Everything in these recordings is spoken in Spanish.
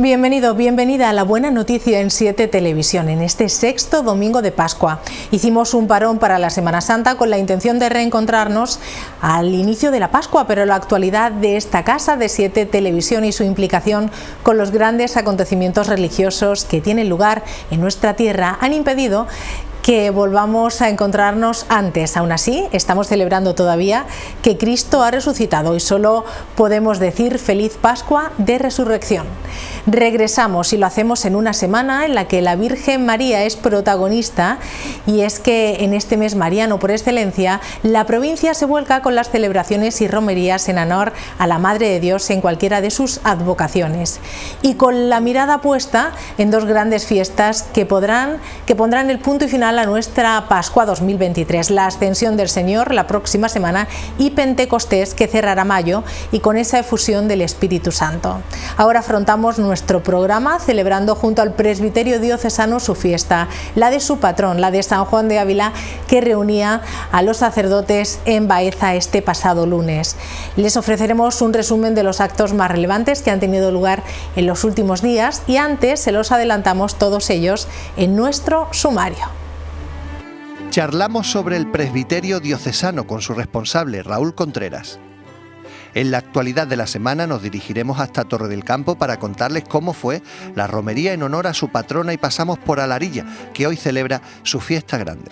Bienvenido, bienvenida a La Buena Noticia en 7 Televisión, en este sexto domingo de Pascua. Hicimos un parón para la Semana Santa con la intención de reencontrarnos al inicio de la Pascua, pero la actualidad de esta casa de 7 Televisión y su implicación con los grandes acontecimientos religiosos que tienen lugar en nuestra tierra han impedido que volvamos a encontrarnos antes. Aún así, estamos celebrando todavía que Cristo ha resucitado y solo podemos decir feliz Pascua de Resurrección. Regresamos y lo hacemos en una semana en la que la Virgen María es protagonista, y es que en este mes mariano por excelencia la provincia se vuelca con las celebraciones y romerías en honor a la Madre de Dios en cualquiera de sus advocaciones, y con la mirada puesta en dos grandes fiestas que pondrán el punto y final a nuestra Pascua 2023, la Ascensión del Señor la próxima semana y Pentecostés, que cerrará mayo, y con esa efusión del Espíritu Santo. Ahora afrontamos nuestro programa celebrando junto al Presbiterio Diocesano su fiesta, la de su patrón, la de San Juan de Ávila, que reunía a los sacerdotes en Baeza este pasado lunes. Les ofreceremos un resumen de los actos más relevantes que han tenido lugar en los últimos días, y antes se los adelantamos todos ellos en nuestro sumario. Charlamos sobre el Presbiterio Diocesano con su responsable, Raúl Contreras. En la actualidad de la semana nos dirigiremos hasta Torre del Campo para contarles cómo fue la romería en honor a su patrona, y pasamos por Alarilla, que hoy celebra su fiesta grande.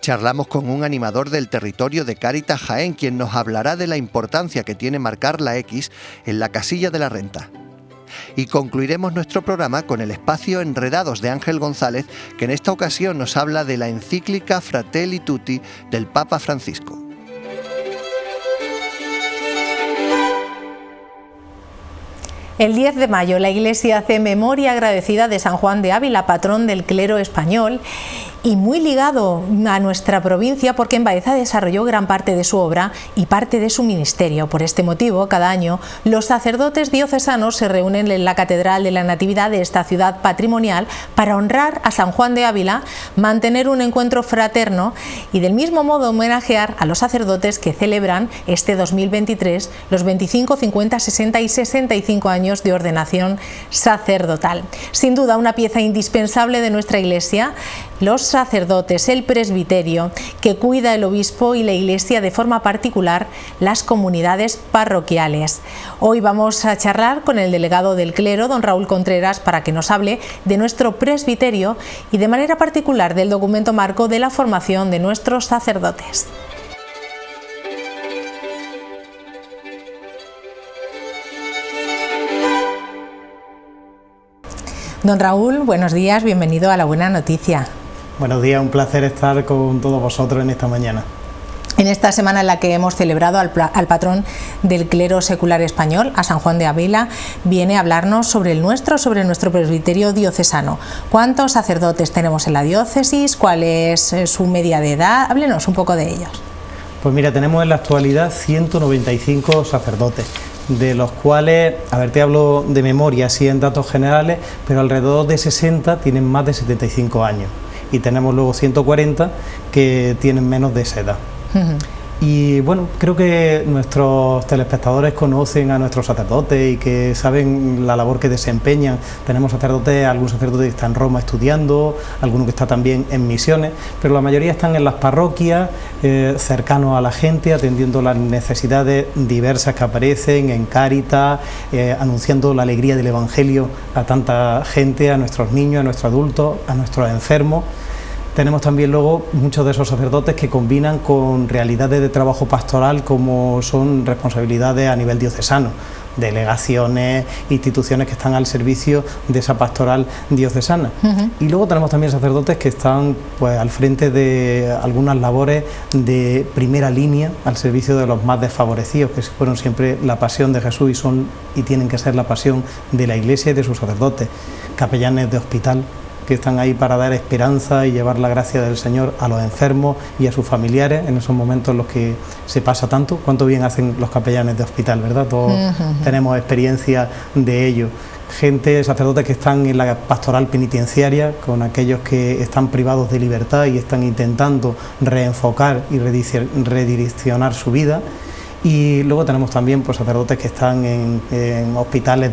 Charlamos con un animador del territorio de Cáritas Jaén, quien nos hablará de la importancia que tiene marcar la X en la casilla de la renta. Y concluiremos nuestro programa con el espacio Enredados de Ángel González, que en esta ocasión nos habla de la encíclica Fratelli Tutti del Papa Francisco. El 10 de mayo la Iglesia hace memoria agradecida de San Juan de Ávila, patrón del clero español, y muy ligado a nuestra provincia porque en Baeza desarrolló gran parte de su obra y parte de su ministerio. Por este motivo, cada año los sacerdotes diocesanos se reúnen en la Catedral de la Natividad de esta ciudad patrimonial para honrar a San Juan de Ávila, mantener un encuentro fraterno y del mismo modo homenajear a los sacerdotes que celebran este 2023 los 25, 50, 60 y 65 años de ordenación sacerdotal. Sin duda una pieza indispensable de nuestra Iglesia, los sacerdotes, el presbiterio, que cuida el obispo y la Iglesia, de forma particular las comunidades parroquiales. Hoy vamos a charlar con el delegado del clero, don Raúl Contreras, para que nos hable de nuestro presbiterio y de manera particular del documento marco de la formación de nuestros sacerdotes. Don Raúl, buenos días, bienvenido a La Buena Noticia. Buenos días, un placer estar con todos vosotros en esta mañana. En esta semana en la que hemos celebrado al patrón del clero secular español, a San Juan de Ávila, viene a hablarnos sobre nuestro presbiterio diocesano. ¿Cuántos sacerdotes tenemos en la diócesis? ¿Cuál es su media de edad? Háblenos un poco de ellos. Pues mira, tenemos en la actualidad 195 sacerdotes, de los cuales, te hablo de memoria, así en datos generales, pero alrededor de 60 tienen más de 75 años. Y tenemos luego 140 que tienen menos de esa edad. Y bueno, creo que nuestros telespectadores conocen a nuestros sacerdotes y que saben la labor que desempeñan. Tenemos sacerdotes, algún sacerdote que está en Roma estudiando, alguno que está también en misiones, pero la mayoría están en las parroquias, cercanos a la gente, atendiendo las necesidades diversas que aparecen en Cáritas, anunciando la alegría del Evangelio a tanta gente, a nuestros niños, a nuestros adultos, a nuestros enfermos. Tenemos también luego muchos de esos sacerdotes que combinan con realidades de trabajo pastoral, como son responsabilidades a nivel diocesano, delegaciones, instituciones que están al servicio de esa pastoral diocesana. Y luego tenemos también sacerdotes que están al frente de algunas labores de primera línea al servicio de los más desfavorecidos, que fueron siempre la pasión de Jesús y son y tienen que ser la pasión de la Iglesia y de sus sacerdotes. Capellanes de hospital, que están ahí para dar esperanza y llevar la gracia del Señor a los enfermos y a sus familiares en esos momentos en los que se pasa tanto. Cuánto bien hacen los capellanes de hospital, ¿verdad? Todos tenemos experiencia de ello. Gente, sacerdotes que están en la pastoral penitenciaria, con aquellos que están privados de libertad y están intentando reenfocar y redireccionar su vida. Y luego tenemos también pues, sacerdotes que están en hospitales,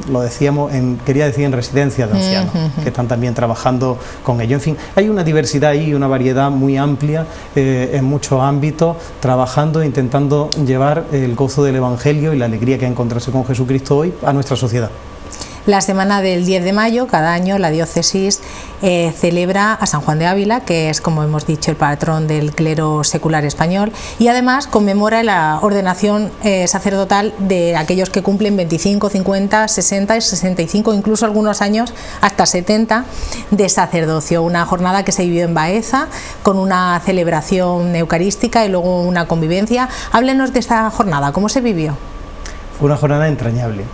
lo decíamos, quería decir en residencias de ancianos, que están también trabajando con ello. En fin, hay una diversidad y una variedad muy amplia en muchos ámbitos, trabajando, intentando llevar el gozo del Evangelio y la alegría que es encontrarse con Jesucristo hoy a nuestra sociedad. La semana del 10 de mayo, cada año, la diócesis celebra a San Juan de Ávila, que es, como hemos dicho, el patrón del clero secular español, y además conmemora la ordenación sacerdotal de aquellos que cumplen 25, 50, 60 y 65, incluso algunos años hasta 70 de sacerdocio. Una jornada que se vivió en Baeza, con una celebración eucarística y luego una convivencia. Háblenos de esta jornada, ¿cómo se vivió? Fue una jornada entrañable.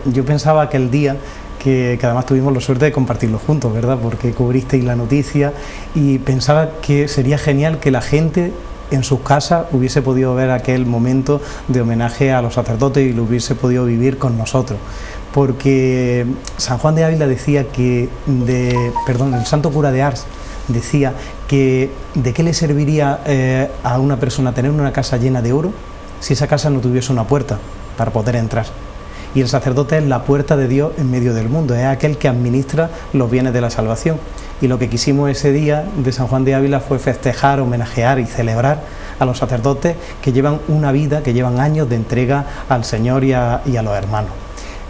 Yo pensaba que el día, que además tuvimos la suerte de compartirlo juntos, ¿verdad? Porque cubristeis la noticia, y pensaba que sería genial que la gente en sus casas hubiese podido ver aquel momento de homenaje a los sacerdotes y lo hubiese podido vivir con nosotros. Porque San Juan de Ávila decía que, el santo cura de Ars decía que de qué le serviría a una persona tener una casa llena de oro si esa casa no tuviese una puerta para poder entrar. Y el sacerdote es la puerta de Dios en medio del mundo, es aquel que administra los bienes de la salvación. Y lo que quisimos ese día de San Juan de Ávila fue festejar, homenajear y celebrar a los sacerdotes que llevan una vida, que llevan años de entrega al Señor y a los hermanos.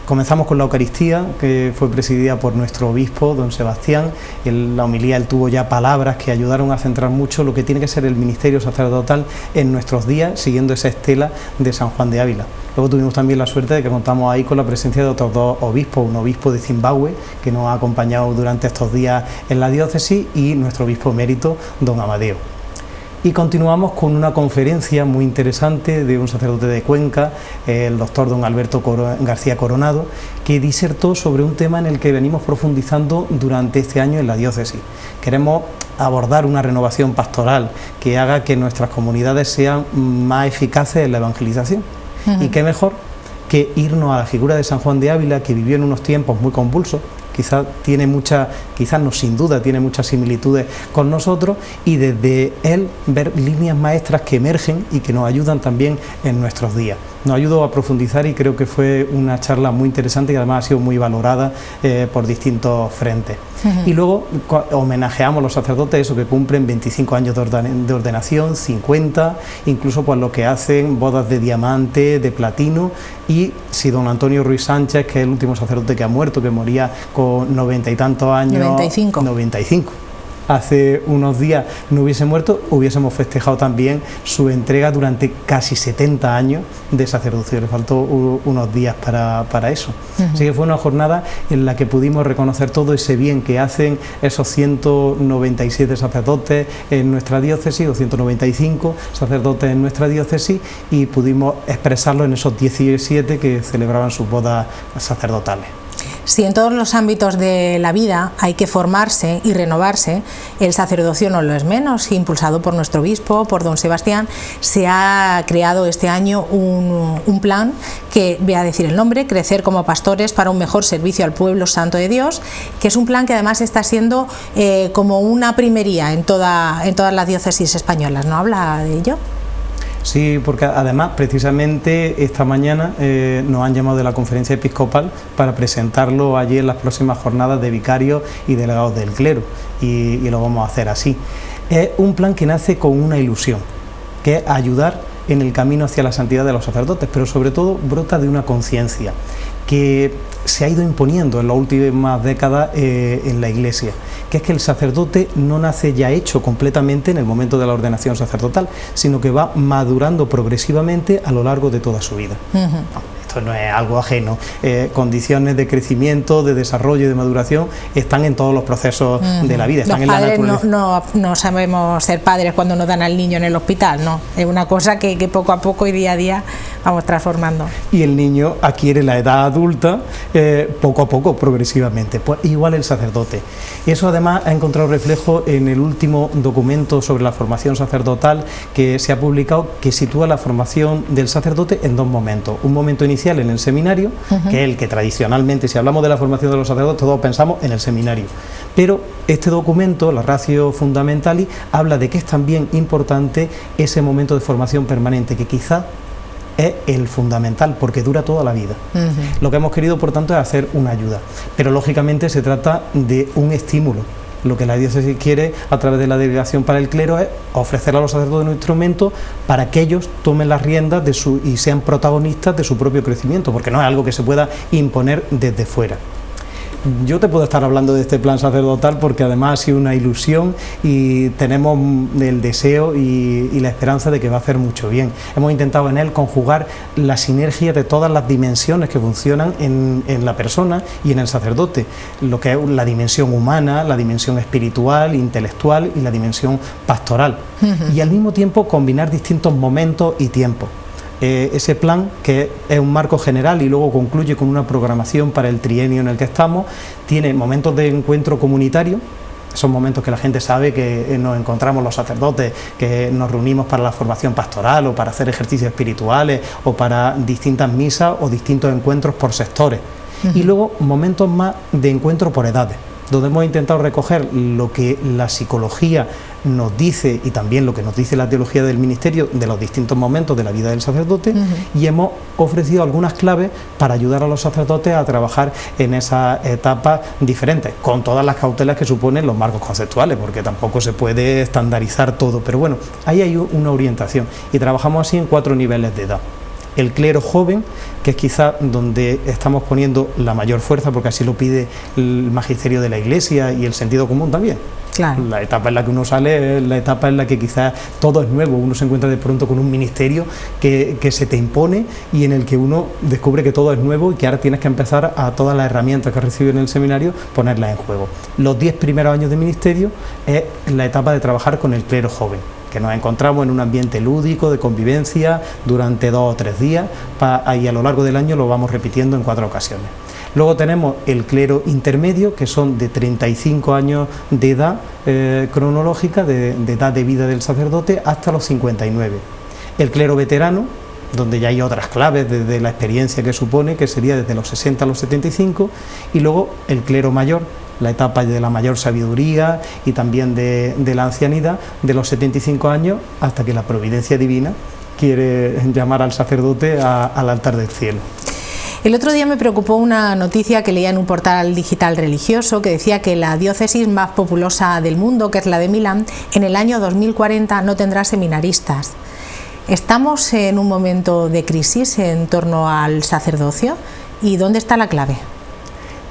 Comenzamos con la Eucaristía, que fue presidida por nuestro obispo, don Sebastián. En la homilía él tuvo ya palabras que ayudaron a centrar mucho lo que tiene que ser el ministerio sacerdotal en nuestros días, siguiendo esa estela de San Juan de Ávila. Luego tuvimos también la suerte de que contamos ahí con la presencia de otros dos obispos, un obispo de Zimbabue, que nos ha acompañado durante estos días en la diócesis, y nuestro obispo emérito, don Amadeo. Y continuamos con una conferencia muy interesante de un sacerdote de Cuenca, el doctor don Alberto García Coronado, que disertó sobre un tema en el que venimos profundizando durante este año en la diócesis. Queremos abordar una renovación pastoral que haga que nuestras comunidades sean más eficaces en la evangelización. Y qué mejor que irnos a la figura de San Juan de Ávila, que vivió en unos tiempos muy convulsos, quizás sin duda tiene muchas similitudes con nosotros, y desde él ver líneas maestras que emergen y que nos ayudan también en nuestros días. Nos ayudó a profundizar y creo que fue una charla muy interesante y además ha sido muy valorada por distintos frentes. Y luego homenajeamos a los sacerdotes, eso, que cumplen 25 años de ordenación, 50, incluso pues los que hacen bodas de diamante, de platino. Y si don Antonio Ruiz Sánchez, que es el último sacerdote que ha muerto, que moría con 90 y tantos años, 95. Hace unos días no hubiese muerto, hubiésemos festejado también su entrega durante casi 70 años de sacerdocio. Le faltó unos días para eso. Así que fue una jornada en la que pudimos reconocer todo ese bien que hacen esos 197 sacerdotes en nuestra diócesis, o 195 sacerdotes en nuestra diócesis, y pudimos expresarlo en esos 17 que celebraban sus bodas sacerdotales. Si en todos los ámbitos de la vida hay que formarse y renovarse, el sacerdocio no lo es menos. Impulsado por nuestro obispo, por don Sebastián, se ha creado este año un plan que, voy a decir el nombre, Crecer como Pastores para un mejor servicio al pueblo santo de Dios, que es un plan que además está siendo como una primería en todas las diócesis españolas. ¿No habla de ello? Sí, porque además precisamente esta mañana nos han llamado de la conferencia episcopal para presentarlo allí en las próximas jornadas de vicarios y delegados del clero, y lo vamos a hacer así. Es un plan que nace con una ilusión, que es ayudar en el camino hacia la santidad de los sacerdotes, pero sobre todo brota de una conciencia que se ha ido imponiendo en las últimas décadas en la Iglesia, que es que el sacerdote no nace ya hecho completamente en el momento de la ordenación sacerdotal, sino que va madurando progresivamente a lo largo de toda su vida. Esto no es algo ajeno. Condiciones de crecimiento, de desarrollo y de maduración están en todos los procesos de la vida. Están los padres no sabemos ser padres cuando nos dan al niño en el hospital, no. Es una cosa que poco a poco y día a día vamos transformando. Y el niño adquiere la edad adulta poco a poco, progresivamente. Pues igual el sacerdote. Y eso además ha encontrado reflejo en el último documento sobre la formación sacerdotal que se ha publicado, que sitúa la formación del sacerdote en dos momentos. Un momento inicial inicial en el seminario, que es el que tradicionalmente, si hablamos de la formación de los sacerdotes, todos pensamos en el seminario. Pero este documento, la Ratio Fundamentalis, habla de que es también importante ese momento de formación permanente, que quizá es el fundamental, porque dura toda la vida. Lo que hemos querido, por tanto, es hacer una ayuda, pero lógicamente se trata de un estímulo. Lo que la diócesis quiere, a través de la Delegación para el Clero, es ofrecer a los sacerdotes un instrumento para que ellos tomen las riendas y sean protagonistas de su propio crecimiento, porque no es algo que se pueda imponer desde fuera. Yo te puedo estar hablando de este plan sacerdotal porque además ha sido una ilusión y tenemos el deseo y la esperanza de que va a hacer mucho bien. Hemos intentado en él conjugar la sinergia de todas las dimensiones que funcionan en la persona y en el sacerdote, lo que es la dimensión humana, la dimensión espiritual, intelectual y la dimensión pastoral, y al mismo tiempo combinar distintos momentos y tiempos. Ese plan, que es un marco general y luego concluye con una programación para el trienio en el que estamos, tiene momentos de encuentro comunitario. Son momentos que la gente sabe que nos encontramos los sacerdotes, que nos reunimos para la formación pastoral o para hacer ejercicios espirituales o para distintas misas o distintos encuentros por sectores. Y luego momentos más de encuentro por edades, donde hemos intentado recoger lo que la psicología nos dice y también lo que nos dice la teología del ministerio de los distintos momentos de la vida del sacerdote, y hemos ofrecido algunas claves para ayudar a los sacerdotes a trabajar en esas etapas diferentes, con todas las cautelas que suponen los marcos conceptuales, porque tampoco se puede estandarizar todo, pero bueno, ahí hay una orientación y trabajamos así en 4 niveles de edad. El clero joven, que es quizá donde estamos poniendo la mayor fuerza, porque así lo pide el magisterio de la Iglesia y el sentido común también. Claro. La etapa en la que uno sale es la etapa en la que quizás todo es nuevo, uno se encuentra de pronto con un ministerio que se te impone y en el que uno descubre que todo es nuevo y que ahora tienes que empezar a todas las herramientas que has recibido en el seminario, ponerlas en juego. Los 10 primeros años de ministerio es la etapa de trabajar con el clero joven, que nos encontramos en un ambiente lúdico, de convivencia, durante 2 o 3 días, y a lo largo del año lo vamos repitiendo en 4 ocasiones. Luego tenemos el clero intermedio, que son de 35 años de edad cronológica, de edad de vida del sacerdote, hasta los 59. El clero veterano, donde ya hay otras claves desde la experiencia que supone, que sería desde los 60 a los 75, y luego el clero mayor, la etapa de la mayor sabiduría y también de la ancianidad, de los 75 años hasta que la providencia divina quiere llamar al sacerdote al altar del cielo. El otro día me preocupó una noticia que leía en un portal digital religioso que decía que la diócesis más populosa del mundo, que es la de Milán, en el año 2040 no tendrá seminaristas. ¿Estamos en un momento de crisis en torno al sacerdocio? ¿Y dónde está la clave?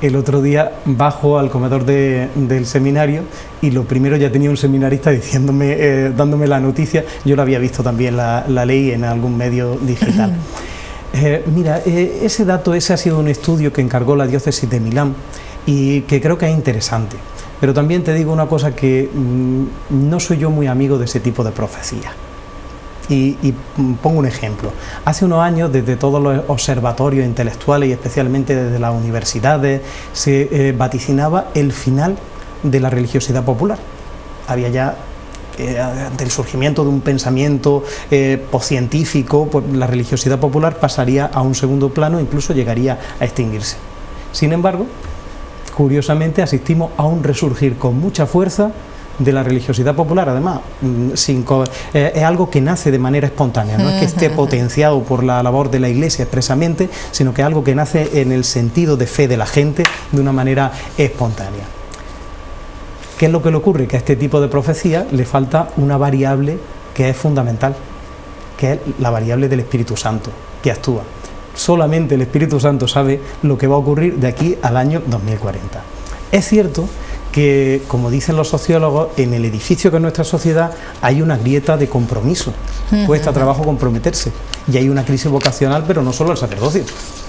El otro día bajo al comedor del seminario y lo primero ya tenía un seminarista diciéndome, dándome la noticia. Yo lo había visto también la ley en algún medio digital. Mira, ese ha sido un estudio que encargó la diócesis de Milán y que creo que es interesante. Pero también te digo una cosa, que no soy yo muy amigo de ese tipo de profecías. Y pongo un ejemplo. Hace unos años, desde todos los observatorios intelectuales y especialmente desde las universidades, se vaticinaba el final de la religiosidad popular. Había ya, ante el surgimiento de un pensamiento poscientífico, pues la religiosidad popular pasaría a un segundo plano, incluso llegaría a extinguirse. Sin embargo, curiosamente asistimos a un resurgir con mucha fuerza de la religiosidad popular. Además, es algo que nace de manera espontánea, no es que esté potenciado por la labor de la Iglesia expresamente, sino que es algo que nace en el sentido de fe de la gente de una manera espontánea. ¿Qué es lo que le ocurre? Que a este tipo de profecía le falta una variable que es fundamental, que es la variable del Espíritu Santo, que actúa. Solamente el Espíritu Santo sabe lo que va a ocurrir de aquí al año 2040. Es cierto que, como dicen los sociólogos, en el edificio que es nuestra sociedad hay una grieta de compromiso, cuesta trabajo comprometerse, y hay una crisis vocacional, pero no solo el sacerdocio,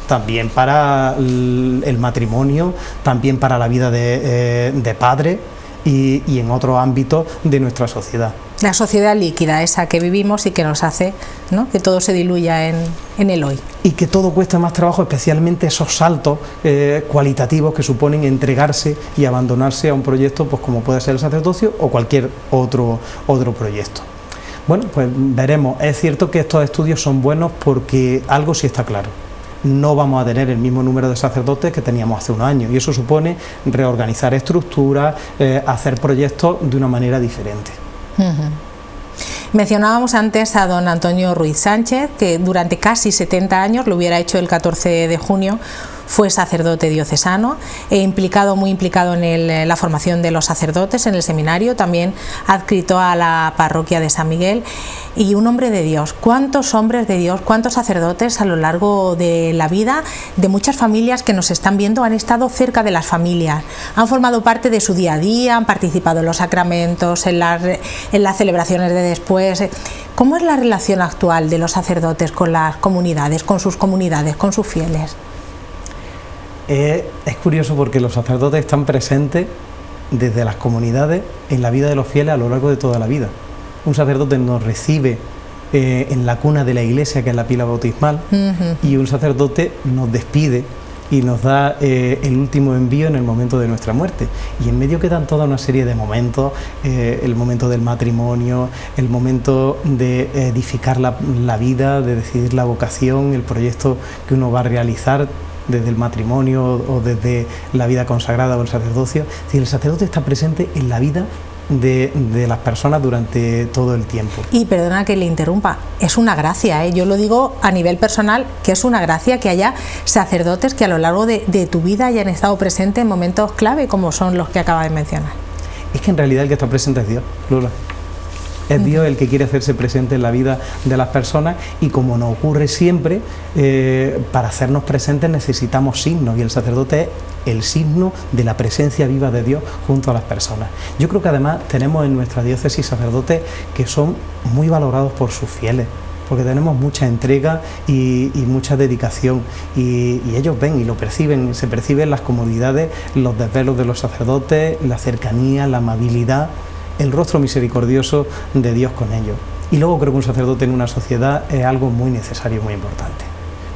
también para el matrimonio, también para la vida de padre y en otros ámbitos de nuestra sociedad. La sociedad líquida, esa que vivimos y que nos hace, ¿no?, que todo se diluya en el hoy. Y que todo cuesta más trabajo, especialmente esos saltos cualitativos que suponen entregarse y abandonarse a un proyecto, pues como puede ser el sacerdocio o cualquier otro proyecto. Bueno, pues veremos. Es cierto que estos estudios son buenos porque algo sí está claro. no vamos a tener el mismo número de sacerdotes que teníamos hace un año, y eso supone reorganizar estructuras, hacer proyectos de una manera diferente. Mencionábamos antes a don Antonio Ruiz Sánchez, que durante casi 70 años, lo hubiera hecho el 14 de junio, fue sacerdote diocesano, muy implicado en la formación de los sacerdotes en el seminario, también adscrito a la parroquia de San Miguel, y un hombre de Dios. ¿Cuántos hombres de Dios, cuántos sacerdotes a lo largo de la vida de muchas familias que nos están viendo han estado cerca de las familias, han formado parte de su día a día, han participado en los sacramentos, en las celebraciones de después? ¿Cómo es la relación actual de los sacerdotes con las comunidades, con sus fieles? Es curioso porque los sacerdotes están presentes desde las comunidades en la vida de los fieles a lo largo de toda la vida. Un sacerdote nos recibe en la cuna de la iglesia, que es la pila bautismal, y un sacerdote nos despide y nos da el último envío en el momento de nuestra muerte. Y en medio quedan toda una serie de momentos, el momento del matrimonio, el momento de edificar la vida, de decidir la vocación, el proyecto que uno va a realizar desde el matrimonio o desde la vida consagrada o el sacerdocio. Es decir, el sacerdote está presente en la vida de las personas durante todo el tiempo. Y perdona que le interrumpa, es una gracia, yo lo digo a nivel personal, que es una gracia que haya sacerdotes que a lo largo de tu vida hayan estado presentes en momentos clave como son los que acaba de mencionar. Es que en realidad el que está presente es Dios, Lola. Es Dios el que quiere hacerse presente en la vida de las personas, y como nos ocurre siempre, para hacernos presentes necesitamos signos, y el sacerdote es el signo de la presencia viva de Dios junto a las personas. Yo creo que además tenemos en nuestra diócesis sacerdotes que son muy valorados por sus fieles, porque tenemos mucha entrega y mucha dedicación, y ellos ven y lo perciben, se perciben las comodidades, los desvelos de los sacerdotes, la cercanía, la amabilidad, el rostro misericordioso de Dios con ellos. Y luego creo que un sacerdote en una sociedad es algo muy necesario, muy importante,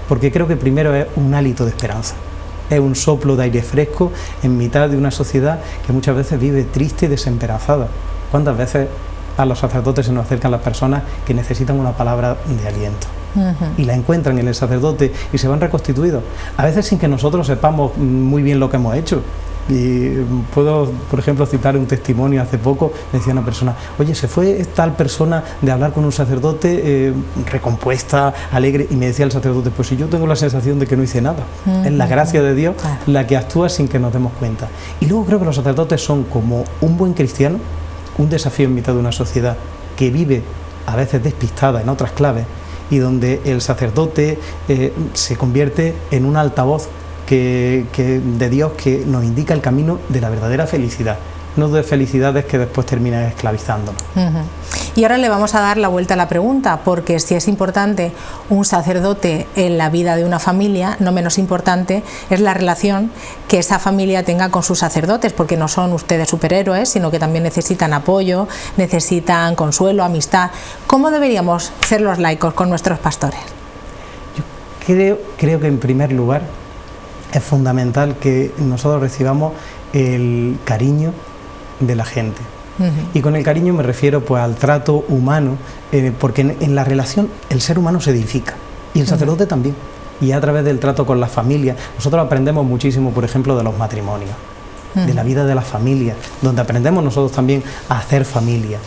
porque creo que primero es un hálito de esperanza, es un soplo de aire fresco en mitad de una sociedad que muchas veces vive triste y desesperanzada. ¿Cuántas veces a los sacerdotes se nos acercan las personas que necesitan una palabra de aliento? Y la encuentran en el sacerdote y se van reconstituidos, a veces sin que nosotros sepamos muy bien lo que hemos hecho. Y puedo, por ejemplo, citar un testimonio hace poco. Me decía una persona: oye, se fue tal persona de hablar con un sacerdote recompuesta, alegre, y me decía el sacerdote: pues si yo tengo la sensación de que no hice nada. Es la gracia de Dios la que actúa sin que nos demos cuenta. Y luego creo que los sacerdotes son como un buen cristiano, un desafío en mitad de una sociedad que vive a veces despistada en otras claves, y donde el sacerdote se convierte en un altavoz de Dios, que nos indica el camino de la verdadera felicidad, no de felicidades que después terminan esclavizándonos. Y ahora le vamos a dar la vuelta a la pregunta, porque si es importante un sacerdote en la vida de una familia, no menos importante es la relación que esa familia tenga con sus sacerdotes, porque no son ustedes superhéroes, sino que también necesitan apoyo, necesitan consuelo, amistad. ¿Cómo deberíamos ser los laicos con nuestros pastores? Yo creo que en primer lugar es fundamental que nosotros recibamos el cariño de la gente. Y con el cariño me refiero pues al trato humano, porque en la relación el ser humano se edifica, y el sacerdote también, y a través del trato con la familia. Nosotros aprendemos muchísimo, por ejemplo, de los matrimonios, de la vida de las familias, donde aprendemos nosotros también a hacer familia.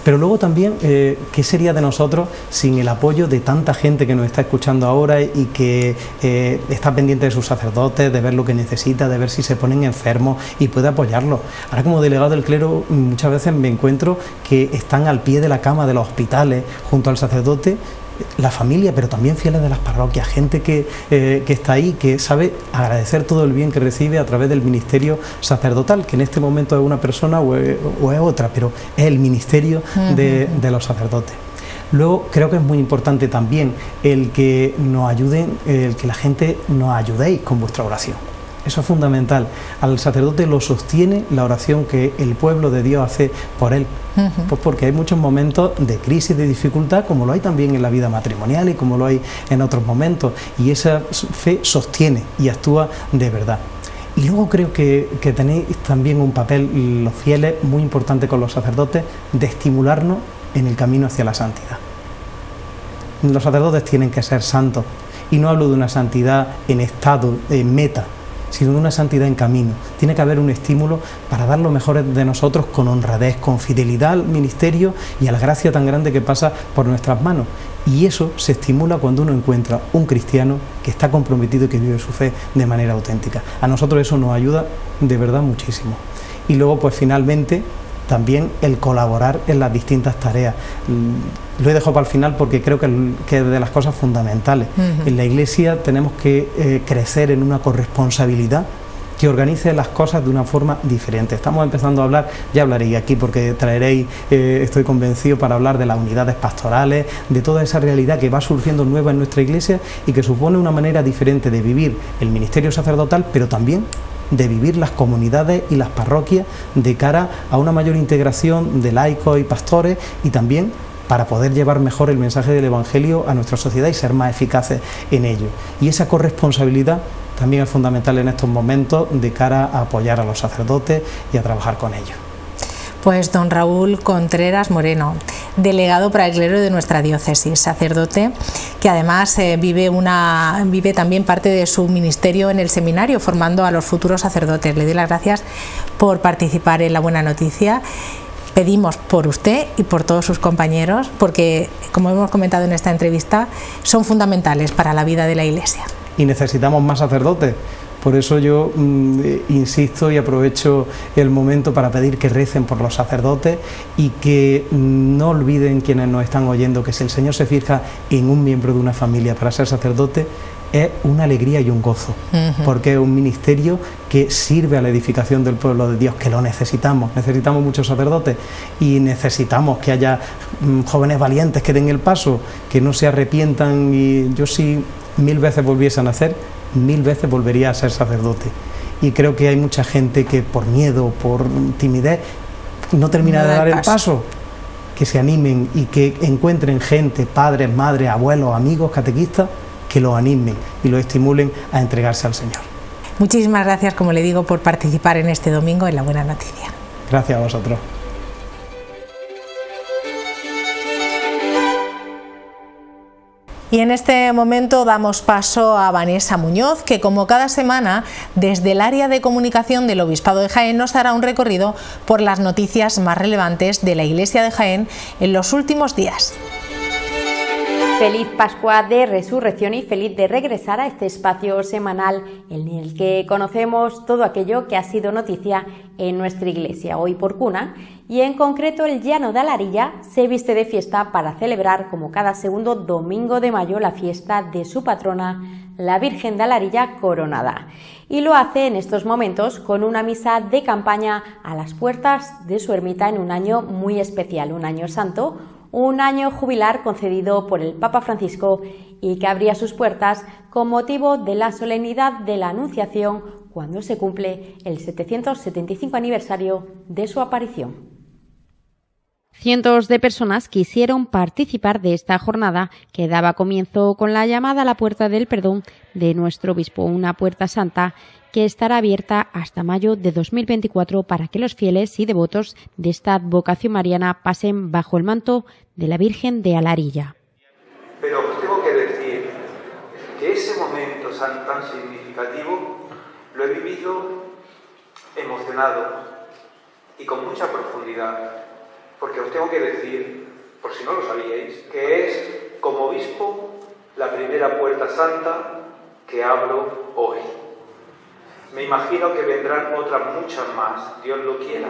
Pero luego también, ¿qué sería de nosotros sin el apoyo de tanta gente que nos está escuchando ahora y que está pendiente de sus sacerdotes, de ver lo que necesita, de ver si se ponen enfermos y puede apoyarlos? Ahora, como delegado del clero, muchas veces me encuentro que están al pie de la cama de los hospitales junto al sacerdote, la familia, pero también fieles de las parroquias, gente que está ahí, que sabe agradecer todo el bien que recibe a través del ministerio sacerdotal, que en este momento es una persona o es otra, pero es el ministerio de los sacerdotes. Luego creo que es muy importante también el que nos ayuden, el que la gente nos ayudéis con vuestra oración. Eso es fundamental. Al sacerdote lo sostiene la oración que el pueblo de Dios hace por él. Pues porque hay muchos momentos de crisis, de dificultad, como lo hay también en la vida matrimonial y como lo hay en otros momentos. Y esa fe sostiene y actúa de verdad. Y luego creo que tenéis también un papel, los fieles, muy importante con los sacerdotes, de estimularnos en el camino hacia la santidad. Los sacerdotes tienen que ser santos. Y no hablo de una santidad en estado, en meta, sino de una santidad en camino. Tiene que haber un estímulo para dar lo mejor de nosotros con honradez, con fidelidad al ministerio y a la gracia tan grande que pasa por nuestras manos. Y eso se estimula cuando uno encuentra un cristiano que está comprometido y que vive su fe de manera auténtica. A nosotros eso nos ayuda de verdad muchísimo. Y luego, pues finalmente, también el colaborar en las distintas tareas. Lo he dejado para el final porque creo que es de las cosas fundamentales. En la Iglesia tenemos que crecer en una corresponsabilidad que organice las cosas de una forma diferente. Estamos empezando a hablar, ya hablaréis aquí porque traeréis, estoy convencido, para hablar de las unidades pastorales, de toda esa realidad que va surgiendo nueva en nuestra Iglesia y que supone una manera diferente de vivir el ministerio sacerdotal, pero también de vivir las comunidades y las parroquias de cara a una mayor integración de laicos y pastores y también para poder llevar mejor el mensaje del Evangelio a nuestra sociedad y ser más eficaces en ello. Y esa corresponsabilidad también es fundamental en estos momentos de cara a apoyar a los sacerdotes y a trabajar con ellos. Pues don Raúl Contreras Moreno, delegado para el clero de nuestra diócesis, sacerdote que además vive también parte de su ministerio en el seminario formando a los futuros sacerdotes. Le doy las gracias por participar en La Buena Noticia. Pedimos por usted y por todos sus compañeros porque, como hemos comentado en esta entrevista, son fundamentales para la vida de la Iglesia. Y necesitamos más sacerdotes. Por eso yo insisto y aprovecho el momento para pedir que recen por los sacerdotes y que no olviden quienes nos están oyendo que si el Señor se fija en un miembro de una familia para ser sacerdote, es una alegría y un gozo, porque es un ministerio que sirve a la edificación del pueblo de Dios, que lo necesitamos muchos sacerdotes y necesitamos que haya jóvenes valientes que den el paso, que no se arrepientan. Y yo, si 1000 veces volviese a nacer, 1000 veces volvería a ser sacerdote. Y creo que hay mucha gente que por miedo, por timidez, no termina de dar el paso. Que se animen y que encuentren gente, padres, madres, abuelos, amigos, catequistas, que los animen y los estimulen a entregarse al Señor. Muchísimas gracias, como le digo, por participar en este domingo en La Buena Noticia. Gracias a vosotros. Y en este momento damos paso a Vanessa Muñoz, que como cada semana, desde el área de comunicación del Obispado de Jaén, nos hará un recorrido por las noticias más relevantes de la Iglesia de Jaén en los últimos días. Feliz Pascua de Resurrección y feliz de regresar a este espacio semanal en el que conocemos todo aquello que ha sido noticia en nuestra Iglesia. Hoy por cuna, y en concreto el Llano de Alarilla se viste de fiesta para celebrar, como cada segundo domingo de mayo, la fiesta de su patrona, la Virgen de Alarilla Coronada. Y lo hace en estos momentos con una misa de campaña a las puertas de su ermita en un año muy especial, un año santo, un año jubilar concedido por el Papa Francisco y que abría sus puertas con motivo de la solemnidad de la Anunciación cuando se cumple el 775 aniversario de su aparición. Cientos de personas quisieron participar de esta jornada que daba comienzo con la llamada a la Puerta del Perdón de nuestro obispo, una puerta santa que estará abierta hasta mayo de 2024 para que los fieles y devotos de esta advocación mariana pasen bajo el manto de la Virgen de Alarilla. Pero os tengo que decir que ese momento tan significativo lo he vivido emocionado y con mucha profundidad, porque os tengo que decir, por si no lo sabíais, que es, como obispo, la primera puerta santa que abro hoy. Me imagino que vendrán otras muchas más, Dios lo quiera,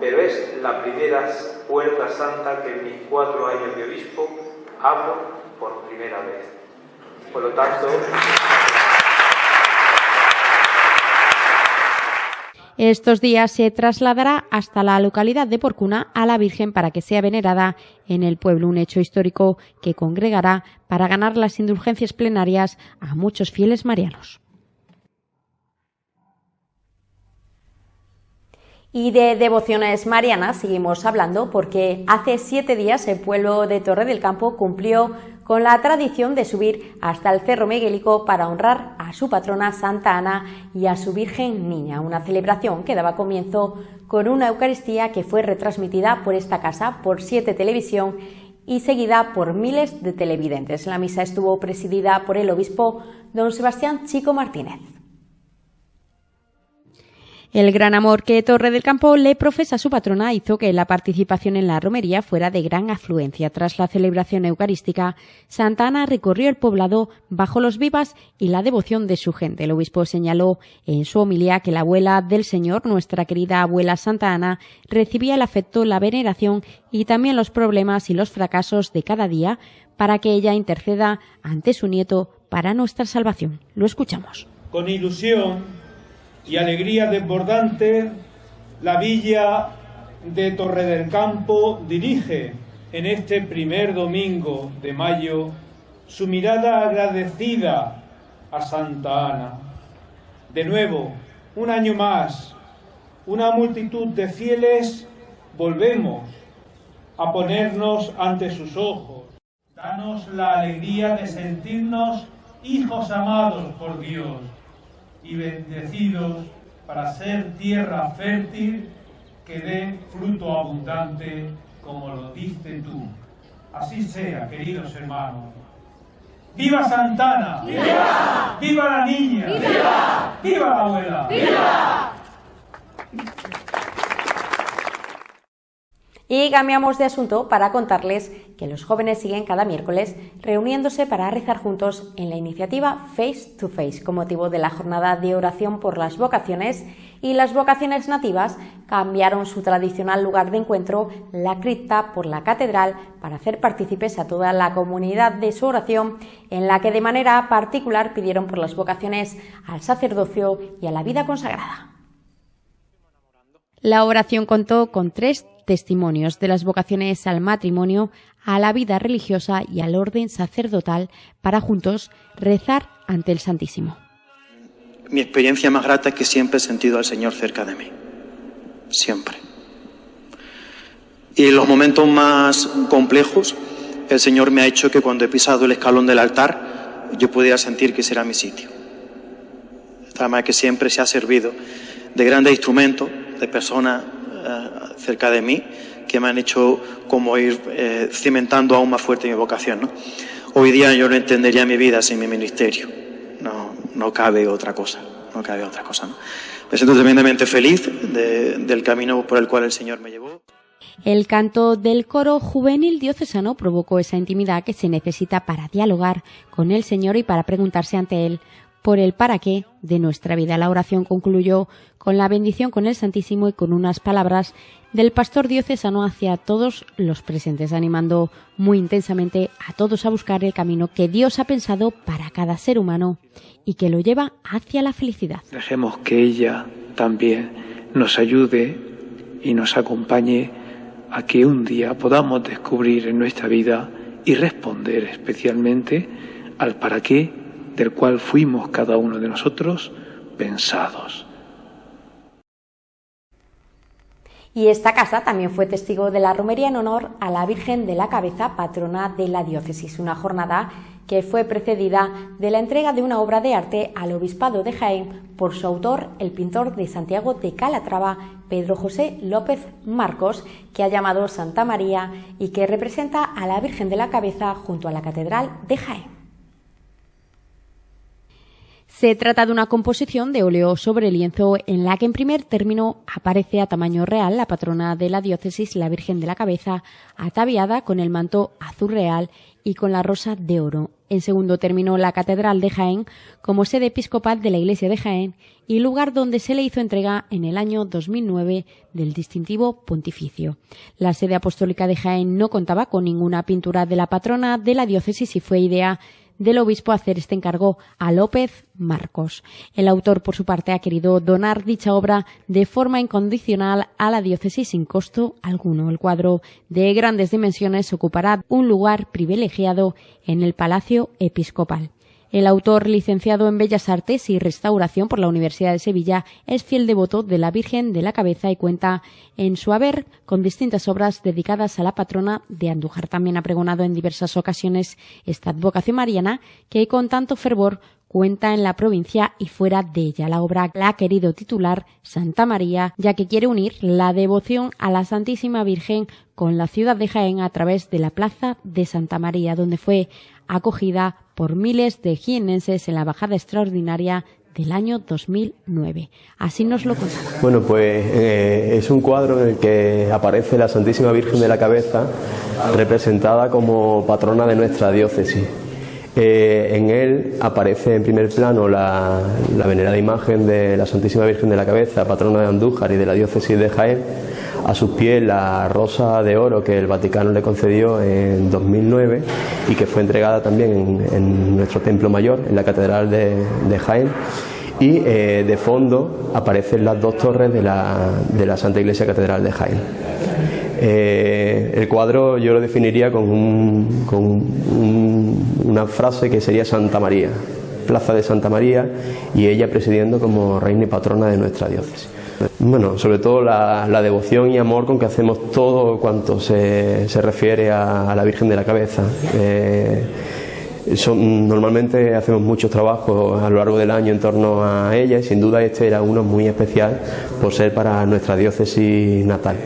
pero es la primera puerta santa que en mis 4 años de obispo abro por primera vez. Por lo tanto, estos días se trasladará hasta la localidad de Porcuna a la Virgen para que sea venerada en el pueblo, un hecho histórico que congregará para ganar las indulgencias plenarias a muchos fieles marianos. Y de devociones marianas seguimos hablando porque hace 7 días el pueblo de Torre del Campo cumplió con la tradición de subir hasta el Cerro Miguelico para honrar a su patrona Santa Ana y a su Virgen Niña, una celebración que daba comienzo con una Eucaristía que fue retransmitida por esta casa, por 7 Televisión, y seguida por miles de televidentes. La misa estuvo presidida por el obispo don Sebastián Chico Martínez. El gran amor que Torre del Campo le profesa a su patrona hizo que la participación en la romería fuera de gran afluencia. Tras la celebración eucarística, Santa Ana recorrió el poblado bajo los vivas y la devoción de su gente. El obispo señaló en su homilía que la abuela del Señor, nuestra querida abuela Santa Ana, recibía el afecto, la veneración y también los problemas y los fracasos de cada día para que ella interceda ante su nieto para nuestra salvación. Lo escuchamos. Con ilusión y alegría desbordante, la villa de Torre del Campo dirige en este primer domingo de mayo su mirada agradecida a Santa Ana. De nuevo, un año más, una multitud de fieles volvemos a ponernos ante sus ojos. Danos la alegría de sentirnos hijos amados por Dios y bendecidos para ser tierra fértil que dé fruto abundante, como lo diste tú. Así sea, queridos hermanos. ¡Viva Santa Ana! ¡Viva! ¡Viva la niña! ¡Viva! ¡Viva la abuela! ¡Viva! Y cambiamos de asunto para contarles que los jóvenes siguen cada miércoles reuniéndose para rezar juntos en la iniciativa Face to Face, con motivo de la jornada de oración por las vocaciones, y las vocaciones nativas cambiaron su tradicional lugar de encuentro, la cripta, por la catedral, para hacer partícipes a toda la comunidad de su oración, en la que de manera particular pidieron por las vocaciones al sacerdocio y a la vida consagrada. La oración contó con 3 testimonios de las vocaciones al matrimonio, a la vida religiosa y al orden sacerdotal, para juntos rezar ante el Santísimo. Mi experiencia más grata es que siempre he sentido al Señor cerca de mí, siempre. Y en los momentos más complejos, el Señor me ha hecho que cuando he pisado el escalón del altar, yo pudiera sentir que ese era mi sitio. De tal manera que siempre se ha servido de grandes instrumentos, de personas cerca de mí, que me han hecho como ir cimentando aún más fuerte mi vocación, ¿no? Hoy día yo no entendería mi vida sin mi ministerio. No cabe otra cosa, ¿no? Me siento tremendamente feliz del camino por el cual el Señor me llevó. El canto del coro juvenil diocesano provocó esa intimidad que se necesita para dialogar con el Señor y para preguntarse ante Él por el para qué de nuestra vida. La oración concluyó con la bendición con el Santísimo y con unas palabras del pastor diocesano hacia todos los presentes, animando muy intensamente a todos a buscar el camino que Dios ha pensado para cada ser humano y que lo lleva hacia la felicidad. Dejemos que ella también nos ayude y nos acompañe a que un día podamos descubrir en nuestra vida y responder especialmente al para qué del cual fuimos cada uno de nosotros pensados. Y esta casa también fue testigo de la romería en honor a la Virgen de la Cabeza, patrona de la diócesis, una jornada que fue precedida de la entrega de una obra de arte al Obispado de Jaén por su autor, el pintor de Santiago de Calatrava, Pedro José López Marcos, que ha llamado Santa María y que representa a la Virgen de la Cabeza junto a la Catedral de Jaén. Se trata de una composición de óleo sobre lienzo en la que en primer término aparece a tamaño real la patrona de la diócesis, la Virgen de la Cabeza, ataviada con el manto azul real y con la rosa de oro. En segundo término, la Catedral de Jaén como sede episcopal de la Iglesia de Jaén y lugar donde se le hizo entrega en el año 2009 del distintivo pontificio. La sede apostólica de Jaén no contaba con ninguna pintura de la patrona de la diócesis y fue idea del obispo hacer este encargo a López Marcos. El autor, por su parte, ha querido donar dicha obra de forma incondicional a la diócesis sin costo alguno. El cuadro, de grandes dimensiones, ocupará un lugar privilegiado en el Palacio Episcopal. El autor, licenciado en Bellas Artes y Restauración por la Universidad de Sevilla, es fiel devoto de la Virgen de la Cabeza y cuenta en su haber con distintas obras dedicadas a la patrona de Andújar. También ha pregonado en diversas ocasiones esta advocación mariana que con tanto fervor cuenta en la provincia y fuera de ella. La obra la ha querido titular Santa María, ya que quiere unir la devoción a la Santísima Virgen con la ciudad de Jaén a través de la Plaza de Santa María, donde fue acogida por miles de jienenses en la bajada extraordinaria del año 2009. Así nos lo contaba. Bueno, pues es un cuadro en el que aparece la Santísima Virgen de la Cabeza, representada como patrona de nuestra diócesis. En él aparece en primer plano la venerada imagen de la Santísima Virgen de la Cabeza, patrona de Andújar y de la diócesis de Jaén. A sus pies la rosa de oro que el Vaticano le concedió en 2009 y que fue entregada también en nuestro templo mayor, en la Catedral de Jaén. Y de fondo aparecen las dos torres de la Santa Iglesia Catedral de Jaén. El cuadro yo lo definiría con una frase que sería Santa María, Plaza de Santa María, y ella presidiendo como reina y patrona de nuestra diócesis. Bueno, sobre todo la devoción y amor con que hacemos todo cuanto se refiere a la Virgen de la Cabeza. Normalmente hacemos muchos trabajos a lo largo del año en torno a ella y sin duda este era uno muy especial por ser para nuestra diócesis natal.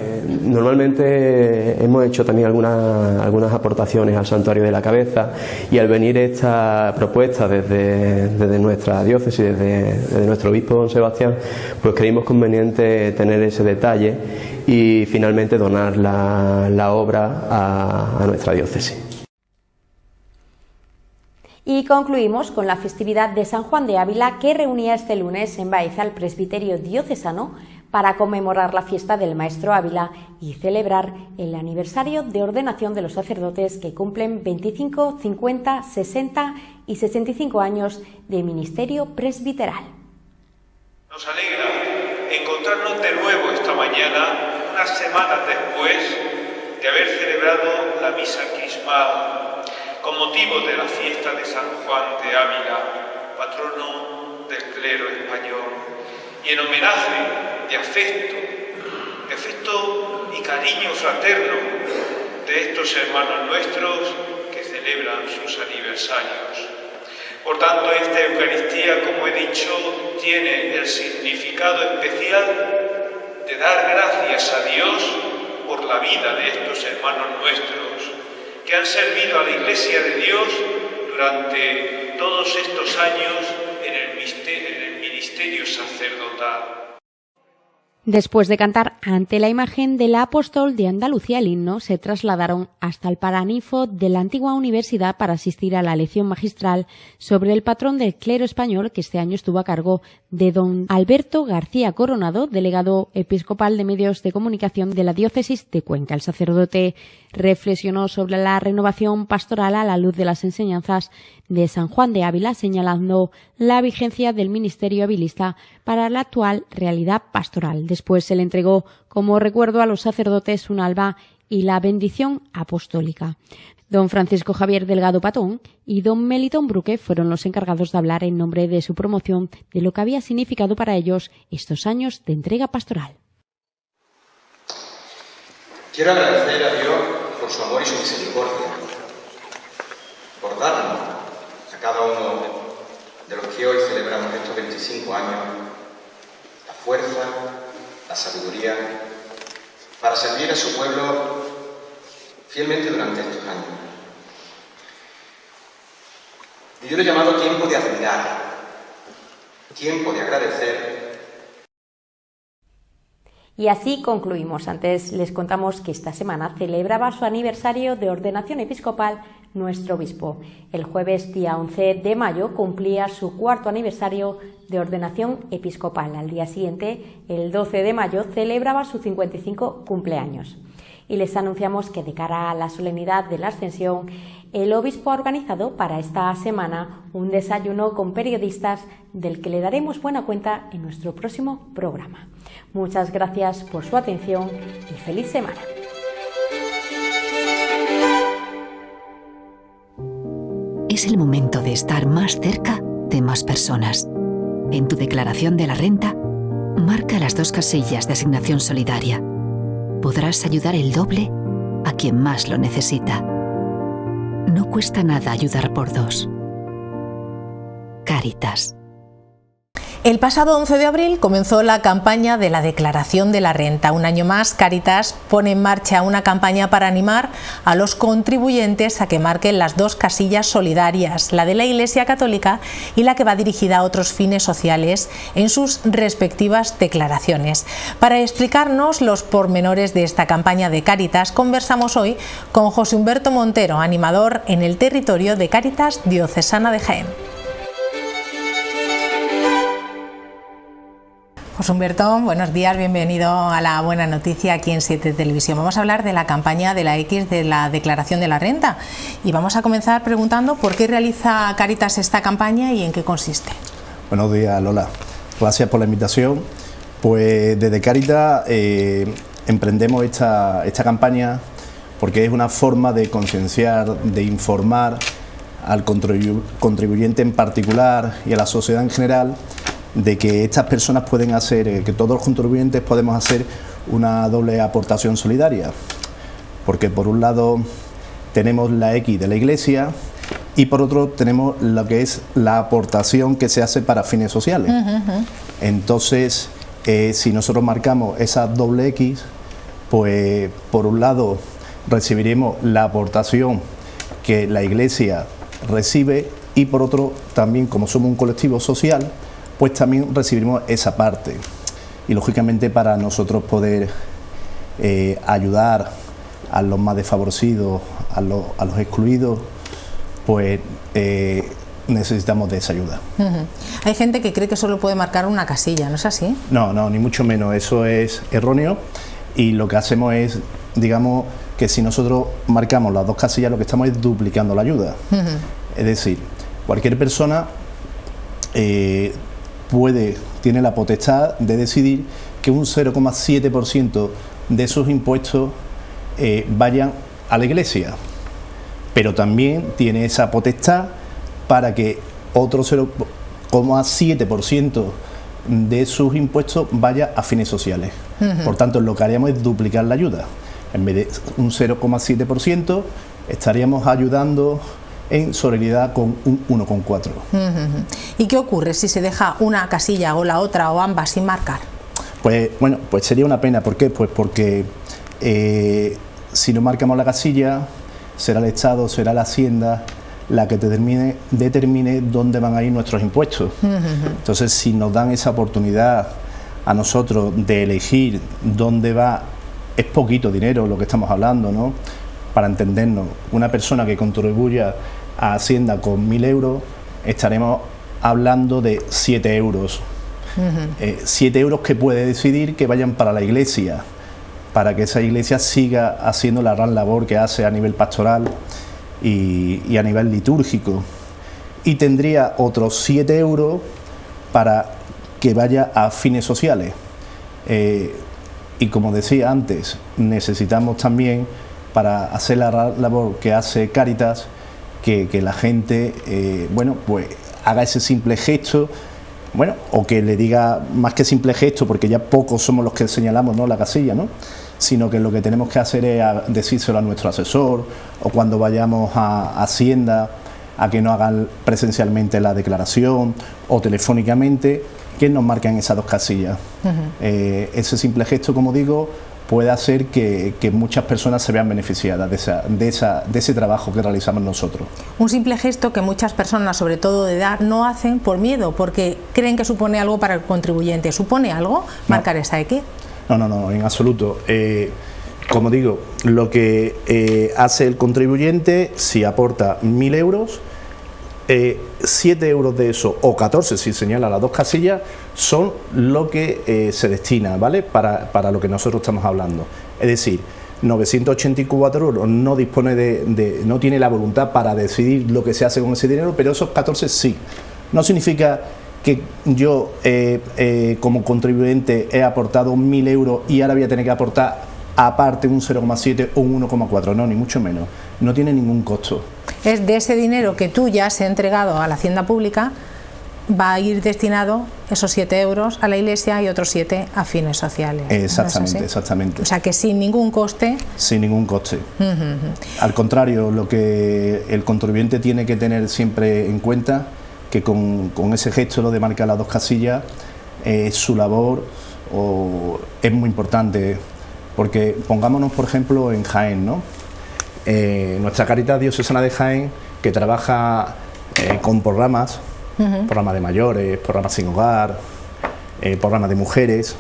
Normalmente hemos hecho también algunas aportaciones al Santuario de la Cabeza y al venir esta propuesta desde nuestra diócesis, desde nuestro obispo don Sebastián, pues creímos conveniente tener ese detalle y finalmente donar la obra a nuestra diócesis. Y concluimos con la festividad de San Juan de Ávila, que reunía este lunes en Baeza al presbiterio diocesano para conmemorar la fiesta del Maestro Ávila y celebrar el aniversario de ordenación de los sacerdotes que cumplen 25, 50, 60 y 65 años de ministerio presbiteral. Nos alegra encontrarnos de nuevo esta mañana, unas semanas después de haber celebrado la misa crismal con motivo de la fiesta de San Juan de Ávila, patrono del clero español, y en homenaje de afecto y cariño fraterno de estos hermanos nuestros que celebran sus aniversarios. Por tanto, esta Eucaristía, como he dicho, tiene el significado especial de dar gracias a Dios por la vida de estos hermanos nuestros, que han servido a la Iglesia de Dios durante todos estos años en el ministerio sacerdotal. Después de cantar ante la imagen del apóstol de Andalucía el himno, se trasladaron hasta el Paraninfo de la antigua universidad para asistir a la lección magistral sobre el patrón del clero español, que este año estuvo a cargo de don Alberto García Coronado, delegado episcopal de medios de comunicación de la diócesis de Cuenca. El sacerdote reflexionó sobre la renovación pastoral a la luz de las enseñanzas de San Juan de Ávila, señalando la vigencia del ministerio avilista para la actual realidad pastoral. Después se le entregó como recuerdo a los sacerdotes un alba y la bendición apostólica. Don Francisco Javier Delgado Patón y don Melitón Bruque fueron los encargados de hablar en nombre de su promoción de lo que había significado para ellos estos años de entrega pastoral. Quiero agradecer a Dios por su amor y su misericordia, por darnos a cada uno de los que hoy celebramos estos 25 años la fuerza, la sabiduría para servir a su pueblo fielmente durante estos años. Y yo lo he llamado tiempo de admirar, tiempo de agradecer. Y así concluimos. Antes les contamos que esta semana celebraba su aniversario de ordenación episcopal nuestro obispo. El jueves día 11 de mayo cumplía su cuarto aniversario de ordenación episcopal. Al día siguiente, el 12 de mayo, celebraba su 55 cumpleaños. Y les anunciamos que de cara a la solemnidad de la Ascensión, el obispo ha organizado para esta semana un desayuno con periodistas del que le daremos buena cuenta en nuestro próximo programa. Muchas gracias por su atención y feliz semana. Es el momento de estar más cerca de más personas. En tu declaración de la renta, marca las 2 casillas de asignación solidaria. Podrás ayudar el doble a quien más lo necesita. No cuesta nada ayudar por 2. Cáritas. El pasado 11 de abril comenzó la campaña de la declaración de la renta. Un año más, Cáritas pone en marcha una campaña para animar a los contribuyentes a que marquen las dos casillas solidarias, la de la Iglesia Católica y la que va dirigida a otros fines sociales, en sus respectivas declaraciones. Para explicarnos los pormenores de esta campaña de Cáritas, conversamos hoy con José Humberto Montero, animador en el territorio de Cáritas Diocesana de Jaén. José Humberto, buenos días, bienvenido a La Buena Noticia aquí en 7 Televisión. Vamos a hablar de la campaña de la X de la declaración de la renta y vamos a comenzar preguntando por qué realiza Cáritas esta campaña y en qué consiste. Buenos días, Lola. Gracias por la invitación. Pues desde Cáritas emprendemos esta campaña porque es una forma de concienciar, de informar al contribuyente en particular y a la sociedad en general de que estas personas pueden hacer, que todos los contribuyentes podemos hacer una doble aportación solidaria, porque por un lado tenemos la X de la Iglesia y por otro tenemos lo que es la aportación que se hace para fines sociales. Entonces, si nosotros marcamos esa doble X, pues por un lado recibiremos la aportación que la Iglesia recibe y por otro también, como somos un colectivo social, pues también recibiremos esa parte. Y lógicamente para nosotros poder ayudar a los más desfavorecidos, a los excluidos, pues necesitamos de esa ayuda. Hay gente que cree que solo puede marcar una casilla, ¿no es así? No, ni mucho menos, eso es erróneo y lo que hacemos es, digamos, que si nosotros marcamos las dos casillas lo que estamos es duplicando la ayuda. Es decir, cualquier persona tiene la potestad de decidir que un 0,7% de sus impuestos vayan a la Iglesia, pero también tiene esa potestad para que otro 0,7% de sus impuestos vaya a fines sociales. Por tanto, lo que haríamos es duplicar la ayuda. En vez de un 0,7%, estaríamos ayudando en solidaridad con un 1,4. ¿Y qué ocurre si se deja una casilla o la otra o ambas sin marcar? Pues bueno, pues sería una pena. ¿Por qué? Pues porque si no marcamos la casilla, será el Estado, será la Hacienda la que determine dónde van a ir nuestros impuestos. Entonces, si nos dan esa oportunidad a nosotros de elegir dónde va, es poquito dinero lo que estamos hablando, ¿no? Para entendernos, una persona que contribuya a Hacienda con 1.000 euros, estaremos hablando de 7 euros. 7 euros que puede decidir que vayan para la Iglesia, para que esa Iglesia siga haciendo la gran labor que hace a nivel pastoral y a nivel litúrgico. Y tendría otros 7 euros para que vaya a fines sociales. Y como decía antes, necesitamos también, para hacer la labor que hace Cáritas, que la gente pues haga ese simple gesto, o que le diga, más que simple gesto, porque ya pocos somos los que señalamos, ¿no?, la casilla, ¿no?, sino que lo que tenemos que hacer es decírselo a nuestro asesor, o cuando vayamos a Hacienda a que nos hagan presencialmente la declaración o telefónicamente, que nos marquen esas dos casillas. Ese simple gesto, como digo, puede hacer que muchas personas se vean beneficiadas de ese trabajo que realizamos nosotros. Un simple gesto que muchas personas, sobre todo de edad, no hacen por miedo, porque creen que supone algo para el contribuyente. ¿Supone algo marcar esa X? No, en absoluto. Como digo, lo que hace el contribuyente, si aporta 1.000 euros, 7 euros de eso, o 14 si señala las dos casillas, son lo que se destina, ¿vale?, para lo que nosotros estamos hablando. Es decir, 984 euros no dispone no tiene la voluntad para decidir lo que se hace con ese dinero, pero esos 14 sí. No significa que yo como contribuyente he aportado 1.000 euros y ahora voy a tener que aportar aparte un 0,7 o un 1,4, no, ni mucho menos. No tiene ningún costo. Es de ese dinero que tú ya has entregado a la Hacienda Pública, va a ir destinado esos 7 euros a la Iglesia y otros 7 a fines sociales. Exactamente, ¿no es así? Exactamente. O sea que sin ningún coste. Sin ningún coste. Al contrario, lo que el contribuyente tiene que tener siempre en cuenta que con ese gesto, lo de marcar las 2 casillas, su labor es muy importante, porque pongámonos por ejemplo en Jaén, ¿no? Nuestra Cáritas Diocesana de Jaén, que trabaja con programas, programas de mayores, programas sin hogar, programas de mujeres,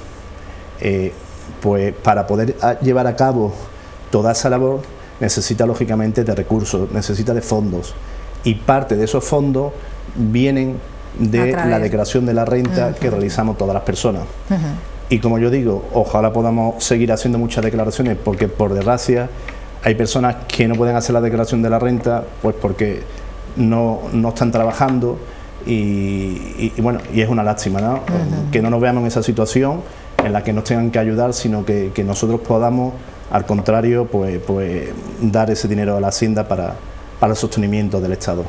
pues para poder llevar a cabo toda esa labor necesita lógicamente de recursos, necesita de fondos, y parte de esos fondos vienen de la declaración de la renta que realizamos todas las personas. Y como yo digo, ojalá podamos seguir haciendo muchas declaraciones, porque por desgracia hay personas que no pueden hacer la declaración de la renta pues porque no están trabajando, y bueno, y es una lástima, ¿no? Que no nos veamos en esa situación en la que nos tengan que ayudar, sino que nosotros podamos, al contrario, pues dar ese dinero a la Hacienda para el sostenimiento del Estado.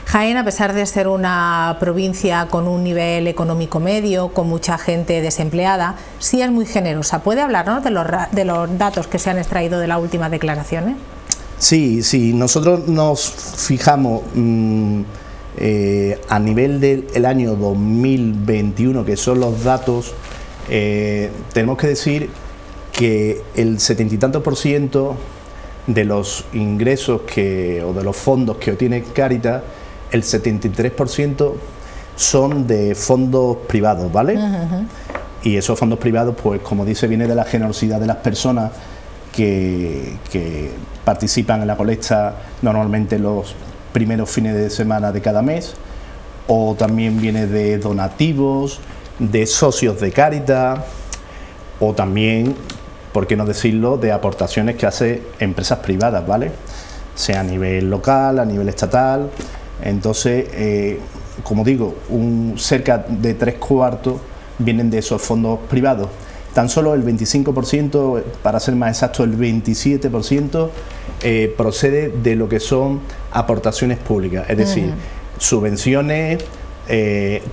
Jaén, a pesar de ser una provincia con un nivel económico medio, con mucha gente desempleada, sí es muy generosa. ¿Puede hablarnos de los datos que se han extraído de las últimas declaraciones? Sí, nosotros nos fijamos a nivel del año 2021, que son los datos, tenemos que decir que el 70 y tantos % de los ingresos o de los fondos que obtiene Cáritas, el 73% son de fondos privados, ¿vale? Y esos fondos privados, pues como dice, viene de la generosidad de las personas que participan en la colecta normalmente los primeros fines de semana de cada mes, o también viene de donativos, de socios de Cáritas, o también, por qué no decirlo, de aportaciones que hace empresas privadas, ¿vale? Sea a nivel local, a nivel estatal. Entonces, como digo, cerca de 3/4 vienen de esos fondos privados. Tan solo el 25%, para ser más exacto, el 27% procede de lo que son aportaciones públicas, es decir, subvenciones,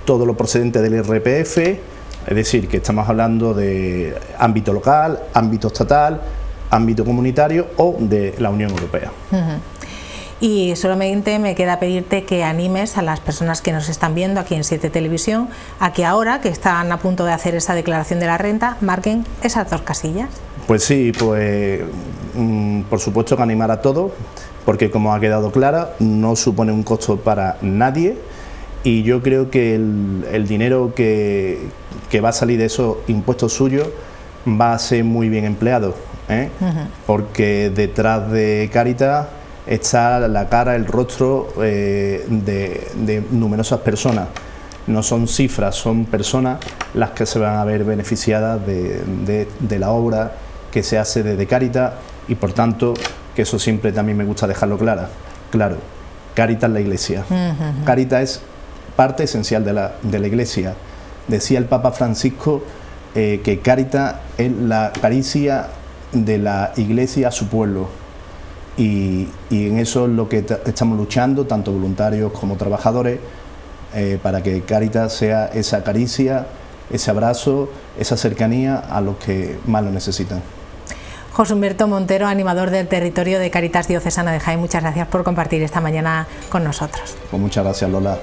todo lo procedente del IRPF, es decir, que estamos hablando de ámbito local, ámbito estatal, ámbito comunitario o de la Unión Europea. Y solamente me queda pedirte que animes a las personas que nos están viendo aquí en 7 Televisión a que ahora, que están a punto de hacer esa declaración de la renta, marquen esas 2 casillas. Pues sí, por supuesto que animar a todos, porque como ha quedado clara, no supone un costo para nadie, y yo creo que el dinero que va a salir de esos impuestos suyos va a ser muy bien empleado, porque detrás de Cáritas está la cara, el rostro de numerosas personas. No son cifras, son personas las que se van a ver beneficiadas de la obra que se hace desde Cáritas, y por tanto, que eso siempre también me gusta dejarlo claro, Cáritas es la Iglesia. Cáritas es parte esencial de la Iglesia. Decía el Papa Francisco que Cáritas es la caricia de la Iglesia a su pueblo. Y en eso es lo que estamos luchando, tanto voluntarios como trabajadores, para que Cáritas sea esa caricia, ese abrazo, esa cercanía a los que más lo necesitan. José Humberto Montero, animador del territorio de Cáritas Diocesana de Jaén, muchas gracias por compartir esta mañana con nosotros. Pues muchas gracias, Lola.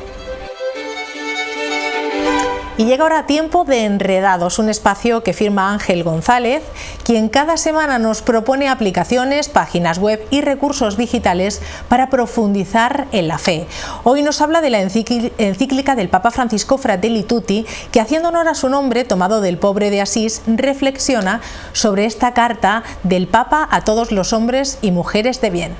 Y llega ahora tiempo de Enredados, un espacio que firma Ángel González, quien cada semana nos propone aplicaciones, páginas web y recursos digitales para profundizar en la fe. Hoy nos habla de la encíclica del Papa Francisco Fratelli Tutti, que, haciendo honor a su nombre, tomado del Pobre de Asís, reflexiona sobre esta carta del Papa a todos los hombres y mujeres de bien.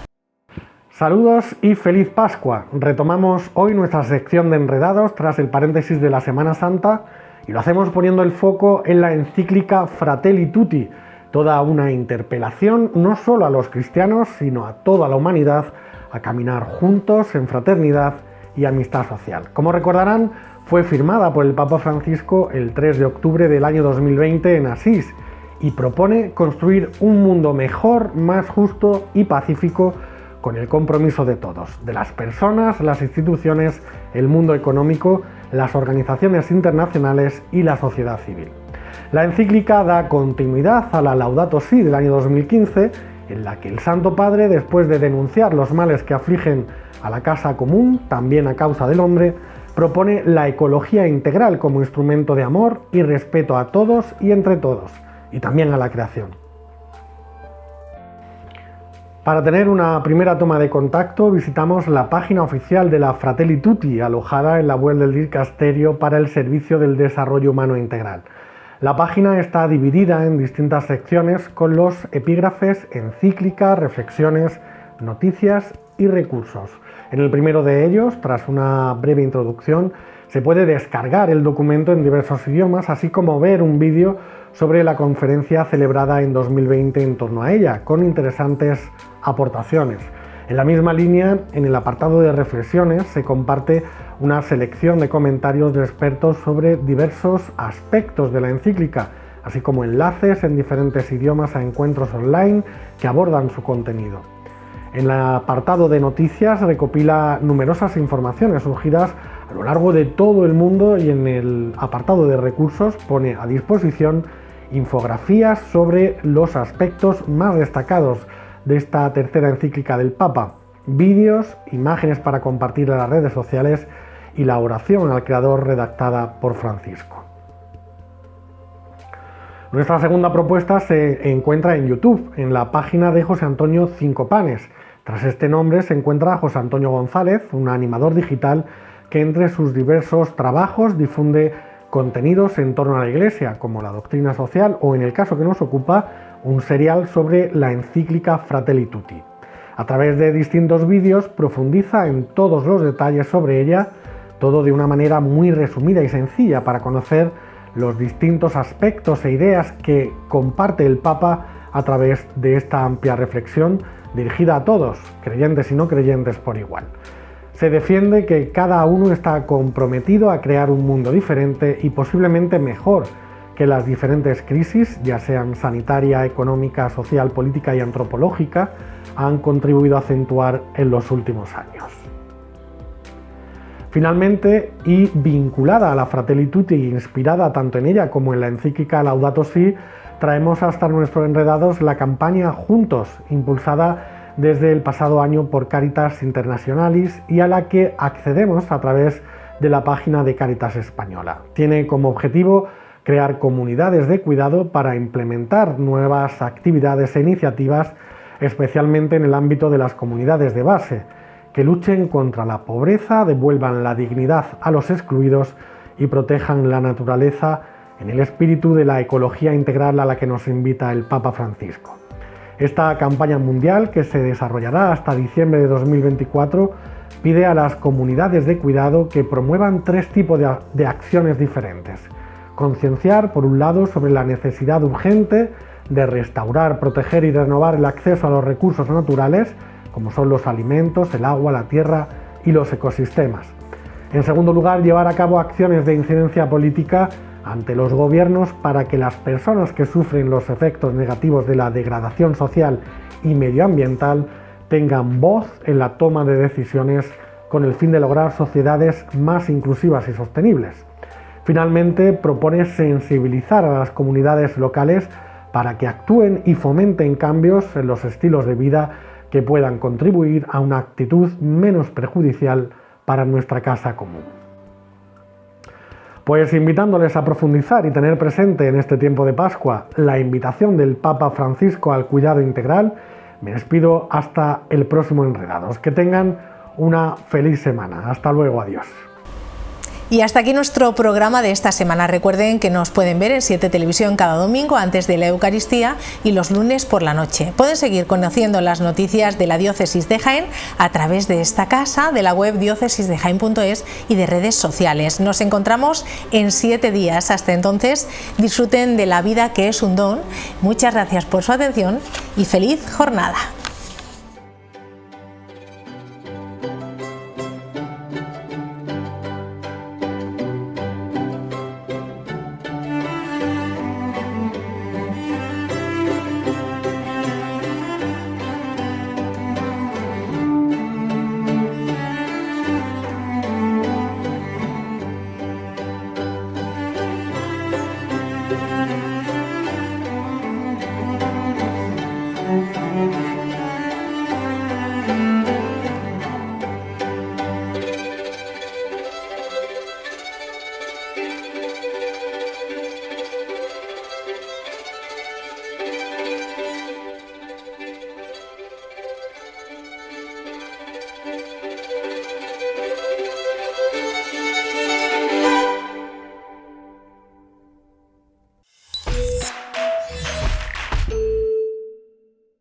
Saludos y feliz Pascua. Retomamos hoy nuestra sección de Enredados tras el paréntesis de la Semana Santa, y lo hacemos poniendo el foco en la encíclica Fratelli Tutti, toda una interpelación no solo a los cristianos, sino a toda la humanidad a caminar juntos en fraternidad y amistad social. Como recordarán, fue firmada por el Papa Francisco el 3 de octubre del año 2020 en Asís, y propone construir un mundo mejor, más justo y pacífico, con el compromiso de todos, de las personas, las instituciones, el mundo económico, las organizaciones internacionales y la sociedad civil. La encíclica da continuidad a la Laudato Si del año 2015, en la que el Santo Padre, después de denunciar los males que afligen a la casa común, también a causa del hombre, propone la ecología integral como instrumento de amor y respeto a todos y entre todos, y también a la creación. Para tener una primera toma de contacto visitamos la página oficial de la Fratelli Tutti, alojada en la web del Dicasterio para el Servicio del Desarrollo Humano Integral. La página está dividida en distintas secciones con los epígrafes, encíclicas, reflexiones, noticias y recursos. En el primero de ellos, tras una breve introducción, se puede descargar el documento en diversos idiomas, así como ver un vídeo sobre la conferencia celebrada en 2020 en torno a ella, con interesantes aportaciones. En la misma línea, en el apartado de reflexiones, se comparte una selección de comentarios de expertos sobre diversos aspectos de la encíclica, así como enlaces en diferentes idiomas a encuentros online que abordan su contenido. En el apartado de noticias recopila numerosas informaciones surgidas a lo largo de todo el mundo, y en el apartado de recursos pone a disposición infografías sobre los aspectos más destacados de esta tercera encíclica del Papa, vídeos, imágenes para compartir en las redes sociales y la oración al Creador redactada por Francisco. Nuestra segunda propuesta se encuentra en YouTube, en la página de José Antonio Cinco Panes. Tras este nombre se encuentra José Antonio González, un animador digital que entre sus diversos trabajos difunde contenidos en torno a la Iglesia, como la doctrina social o, en el caso que nos ocupa, un serial sobre la encíclica Fratelli Tutti. A través de distintos vídeos profundiza en todos los detalles sobre ella, todo de una manera muy resumida y sencilla para conocer los distintos aspectos e ideas que comparte el Papa a través de esta amplia reflexión dirigida a todos, creyentes y no creyentes por igual. Se defiende que cada uno está comprometido a crear un mundo diferente y posiblemente mejor, que las diferentes crisis, ya sean sanitaria, económica, social, política y antropológica, han contribuido a acentuar en los últimos años. Finalmente, y vinculada a la Fratelli Tutti e inspirada tanto en ella como en la encíclica Laudato Si', traemos hasta nuestros enredados la campaña Juntos, impulsada desde el pasado año por Caritas Internationalis y a la que accedemos a través de la página de Caritas Española. Tiene como objetivo crear comunidades de cuidado para implementar nuevas actividades e iniciativas, especialmente en el ámbito de las comunidades de base, que luchen contra la pobreza, devuelvan la dignidad a los excluidos y protejan la naturaleza en el espíritu de la ecología integral a la que nos invita el Papa Francisco. Esta campaña mundial, que se desarrollará hasta diciembre de 2024, pide a las comunidades de cuidado que promuevan tres tipos de acciones diferentes. Concienciar, por un lado, sobre la necesidad urgente de restaurar, proteger y renovar el acceso a los recursos naturales, como son los alimentos, el agua, la tierra y los ecosistemas. En segundo lugar, llevar a cabo acciones de incidencia política ante los gobiernos para que las personas que sufren los efectos negativos de la degradación social y medioambiental tengan voz en la toma de decisiones con el fin de lograr sociedades más inclusivas y sostenibles. Finalmente, propone sensibilizar a las comunidades locales para que actúen y fomenten cambios en los estilos de vida que puedan contribuir a una actitud menos perjudicial para nuestra casa común. Pues invitándoles a profundizar y tener presente en este tiempo de Pascua la invitación del Papa Francisco al cuidado integral, me despido hasta el próximo Enredados. Que tengan una feliz semana. Hasta luego, adiós. Y hasta aquí nuestro programa de esta semana. Recuerden que nos pueden ver en 7 Televisión cada domingo antes de la Eucaristía y los lunes por la noche. Pueden seguir conociendo las noticias de la Diócesis de Jaén a través de esta casa, de la web diócesisdejaén.es y de redes sociales. Nos encontramos en 7 días. Hasta entonces, disfruten de la vida, que es un don. Muchas gracias por su atención y feliz jornada.